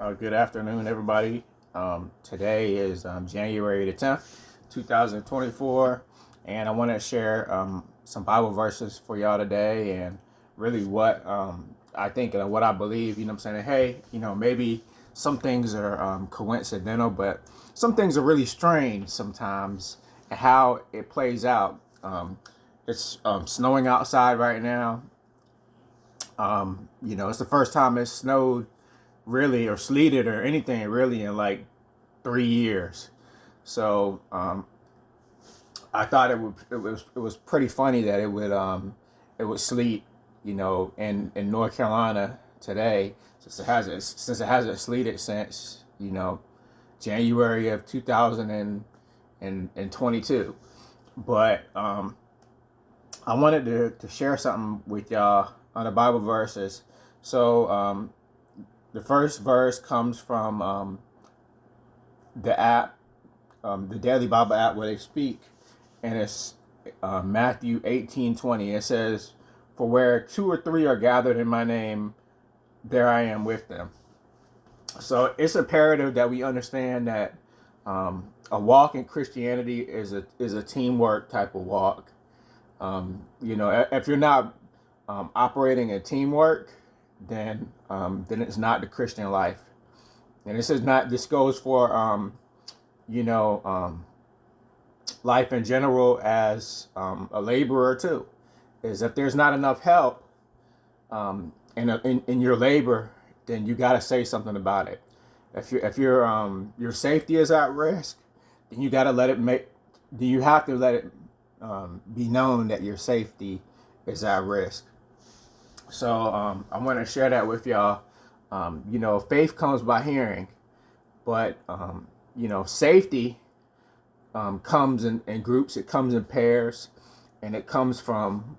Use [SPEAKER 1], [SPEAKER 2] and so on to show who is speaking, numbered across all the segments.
[SPEAKER 1] Good afternoon, everybody. Today is January the 10th, 2024, and I want to share some Bible verses for y'all today and really what I think and what I believe. I'm saying? Hey, maybe some things are coincidental, but some things are really strange sometimes and how it plays out. It's snowing outside right now. It's the first time it's snowed really or sleeted or anything really in like 3 years. So I thought it was pretty funny that it would sleet, in North Carolina today, since it hasn't sleeted since January of 2022. But I wanted to share something with y'all on the Bible verses. So the first verse comes from the app, the Daily Bible app where they speak, and it's Matthew 18:20. It says, "For where two or three are gathered in my name, there I am with them." So it's imperative that we understand that a walk in Christianity is a teamwork type of walk. If you're not operating in teamwork, then it's not the Christian life. And this is not. This goes for you know um, life in general as a laborer too. Is if there's not enough help in your labor, then you got to say something about it. If your safety is at risk, then you got to let it make. Do you have to let it be known that your safety is at risk? So I want to share that with y'all. Faith comes by hearing, but safety comes in groups. It comes in pairs, and it comes from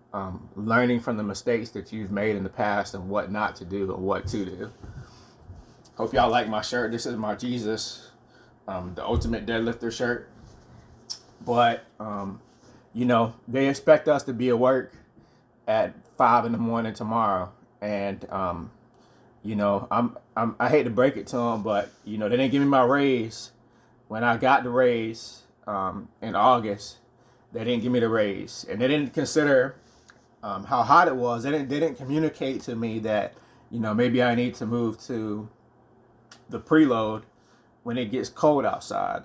[SPEAKER 1] learning from the mistakes that you've made in the past and what not to do and what to do. Hope y'all like my shirt. This is my Jesus, the Ultimate Deadlifter shirt. But they expect us to be at work at 5 in the morning tomorrow, and I hate to break it to them, but they didn't give me my raise when I got the raise in August. They didn't give me the raise, and they didn't consider how hot it was. They didn't communicate to me that maybe I need to move to the preload when it gets cold outside.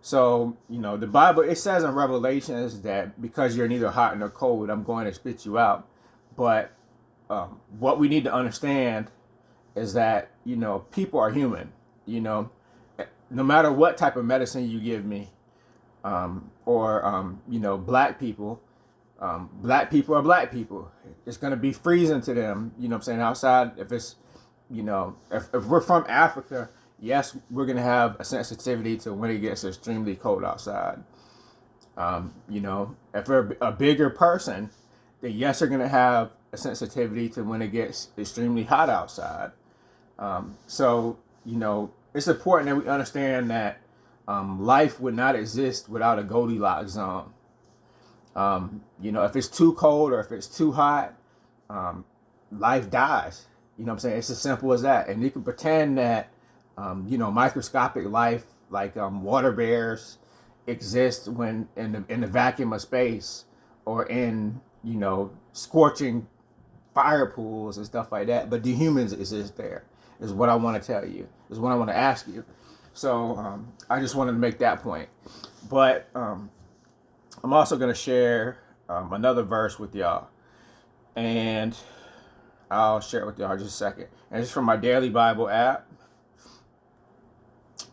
[SPEAKER 1] So, the Bible, it says in Revelations that because you're neither hot nor cold, I'm going to spit you out. But what we need to understand is that, people are human. No matter what type of medicine you give me, or black people are black people. It's going to be freezing to them, outside. If it's, if we're from Africa, yes, we're going to have a sensitivity to when it gets extremely cold outside. If we're a bigger person, then yes, they're going to have a sensitivity to when it gets extremely hot outside. So, it's important that we understand that life would not exist without a Goldilocks zone. If it's too cold or if it's too hot, life dies. It's as simple as that. And you can pretend that, microscopic life like water bears exist when in the vacuum of space or in, scorching fire pools and stuff like that. But do humans exist there? Is what I want to tell you. Is what I want to ask you. So I just wanted to make that point. But I'm also going to share another verse with y'all. And I'll share it with y'all in just a second. And it's from my Daily Bible app.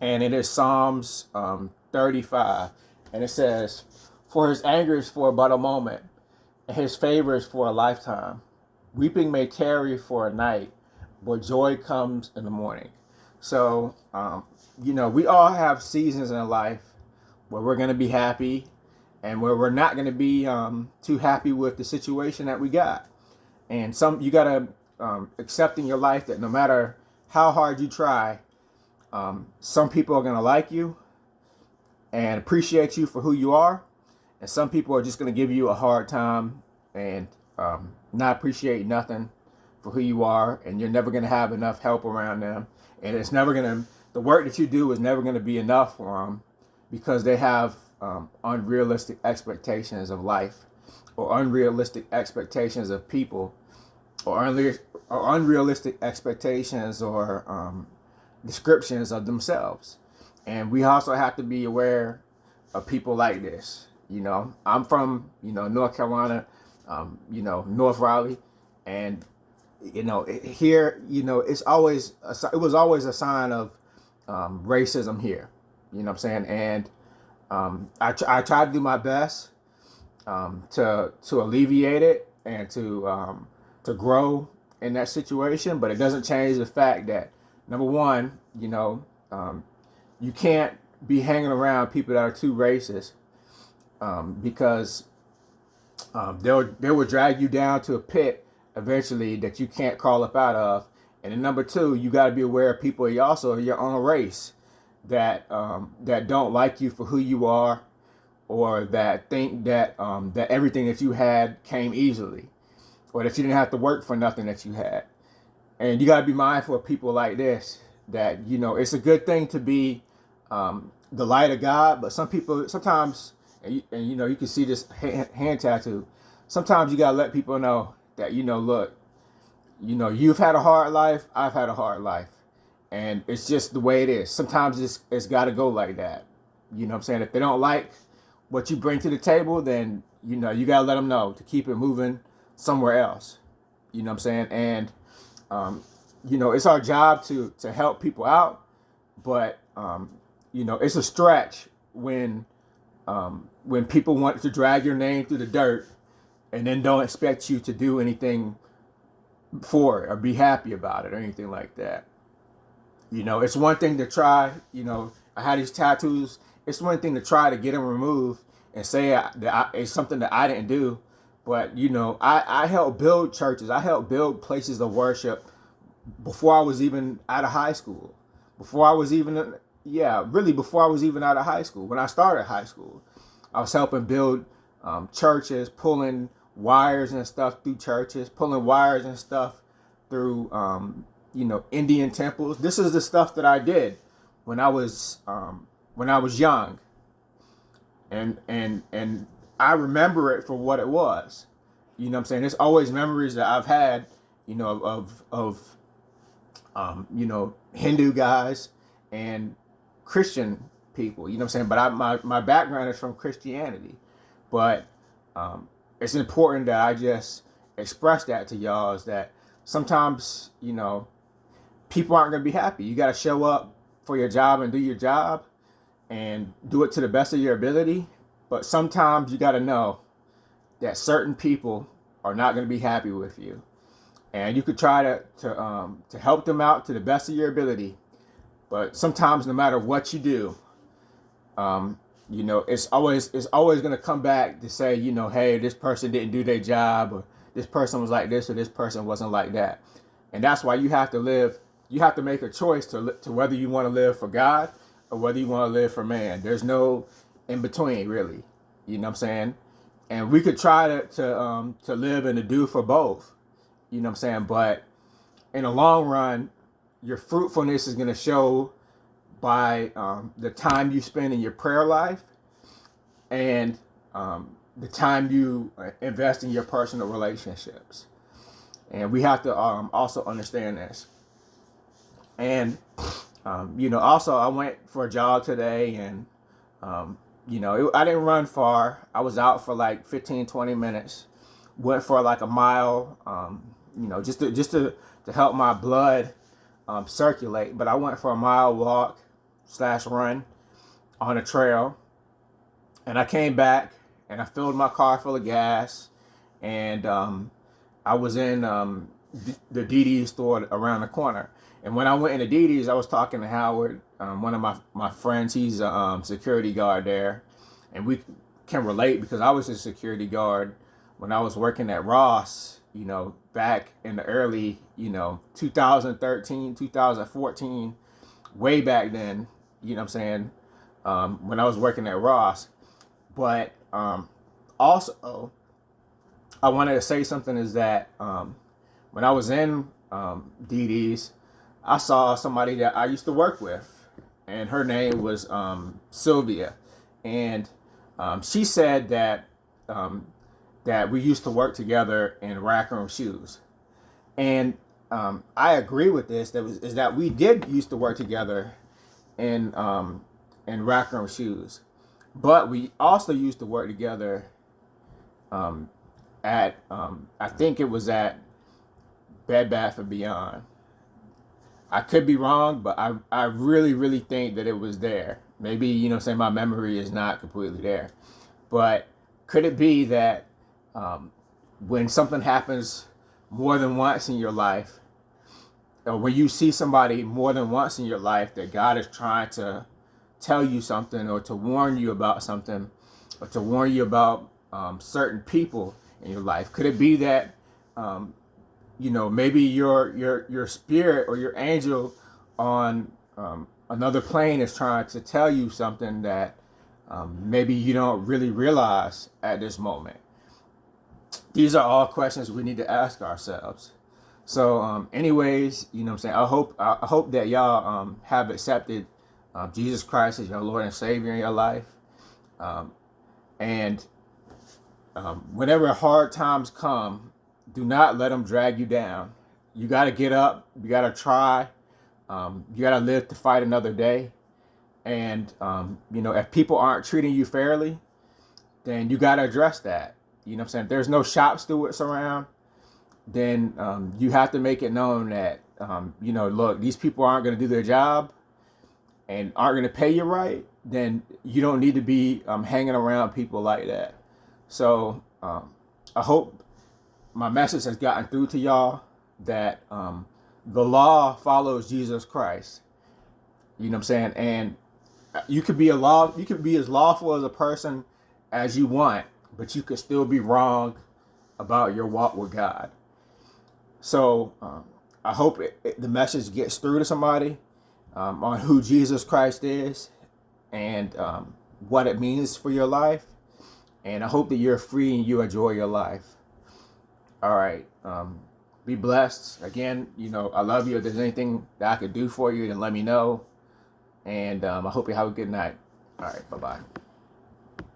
[SPEAKER 1] And it is Psalms 35. And it says, "For his anger is for but a moment, and his favor is for a lifetime. Weeping may tarry for a night, but joy comes in the morning." So, we all have seasons in life where we're going to be happy and where we're not going to be too happy with the situation that we got. And you got to accept in your life that no matter how hard you try, some people are going to like you and appreciate you for who you are. And some people are just going to give you a hard time and not appreciate nothing for who you are, and you're never going to have enough help around them, and it's never going to, the work that you do is never going to be enough for them, because they have unrealistic expectations of life, or unrealistic expectations of people, or unrealistic expectations or descriptions of themselves. And we also have to be aware of people like this. I'm from, North Carolina, North Raleigh, and here, it was always a sign of racism here. You know what I'm saying? And I try to do my best to alleviate it and to grow in that situation, but it doesn't change the fact that, number one, you can't be hanging around people that are too racist, because they will drag you down to a pit eventually that you can't crawl up out of. And then number two, you got to be aware of people also your own race that don't like you for who you are, or that think that that everything that you had came easily, or that you didn't have to work for nothing that you had. And you got to be mindful of people like this, that, it's a good thing to be the light of God, but some people sometimes, and you can see this hand tattoo, sometimes you got to let people know that, look, you've had a hard life, I've had a hard life, and it's just the way it is. Sometimes it's got to go like that. You know what I'm saying? If they don't like what you bring to the table, then, you got to let them know to keep it moving somewhere else. You know what I'm saying? And, it's our job to help people out, but, it's a stretch when people want to drag your name through the dirt and then don't expect you to do anything for it or be happy about it or anything like that. It's one thing to try, I had these tattoos. It's one thing to try to get them removed and say that it's something that I didn't do. But, I helped build churches. I helped build places of worship before I was even out of high school. Before I was even out of high school. When I started high school, I was helping build churches, pulling wires and stuff through churches, pulling wires and stuff through, Indian temples. This is the stuff that I did when I was young, and I remember it for what it was. You know what I'm saying? There's always memories that I've had, of Hindu guys and Christian people. You know what I'm saying? But my background is from Christianity, but it's important that I just express that to y'all, is that sometimes, people aren't going to be happy. You got to show up for your job and do your job and do it to the best of your ability. But sometimes you got to know that certain people are not going to be happy with you. And you could try to help them out to the best of your ability. But sometimes, no matter what you do, it's always going to come back to say, hey, this person didn't do their job, or this person was like this, or this person wasn't like that. And that's why you have to make a choice to whether you want to live for God or whether you want to live for man. There's no in between, really. You know what I'm saying? And we could try to live and to do for both. You know what I'm saying? But in the long run, your fruitfulness is going to show by the time you spend in your prayer life, and the time you invest in your personal relationships. And we have to also understand this. And, also I went for a jog today, and, I didn't run far. I was out for like 15, 20 minutes, went for like a mile, just to help my blood circulate. But I went for a mile walk / run on a trail, and I came back and I filled my car full of gas, and I was in the DD store around the corner. And when I went into DD's, I was talking to Howard, one of my friends. He's a security guard there, and we can relate because I was a security guard when I was working at Ross, back in the early, 2013, 2014, way back then, what I'm saying, when I was working at Ross. But also, I wanted to say something, is that when I was in DD's, I saw somebody that I used to work with, and her name was Sylvia, and she said that that we used to work together in Rack Room Shoes, and I agree with this. Is that we did used to work together in Rack Room Shoes, but we also used to work together at I think it was at Bed Bath and Beyond. I could be wrong, but I really, really think that it was there. Maybe, saying my memory is not completely there. But could it be that when something happens more than once in your life, or when you see somebody more than once in your life, that God is trying to tell you something, or to warn you about something, or to warn you about certain people in your life? Could it be that maybe your spirit or your angel on another plane is trying to tell you something that maybe you don't really realize at this moment? These are all questions we need to ask ourselves. So, anyways, what I'm saying, I hope that y'all have accepted Jesus Christ as your Lord and Savior in your life, and whenever hard times come, do not let them drag you down. You got to get up. You got to try. You got to live to fight another day. And, if people aren't treating you fairly, then you got to address that. What I'm saying? If there's no shop stewards around, then you have to make it known that, look, these people aren't going to do their job and aren't going to pay you right. Then you don't need to be hanging around people like that. So I hope my message has gotten through to y'all that the law follows Jesus Christ. You know what I'm saying? And you could be as lawful as a person as you want, but you could still be wrong about your walk with God. So I hope the message gets through to somebody on who Jesus Christ is and what it means for your life. And I hope that you're free and you enjoy your life. All right. Be blessed. Again, I love you. If there's anything that I could do for you, then let me know. And I hope you have a good night. All right. Bye-bye.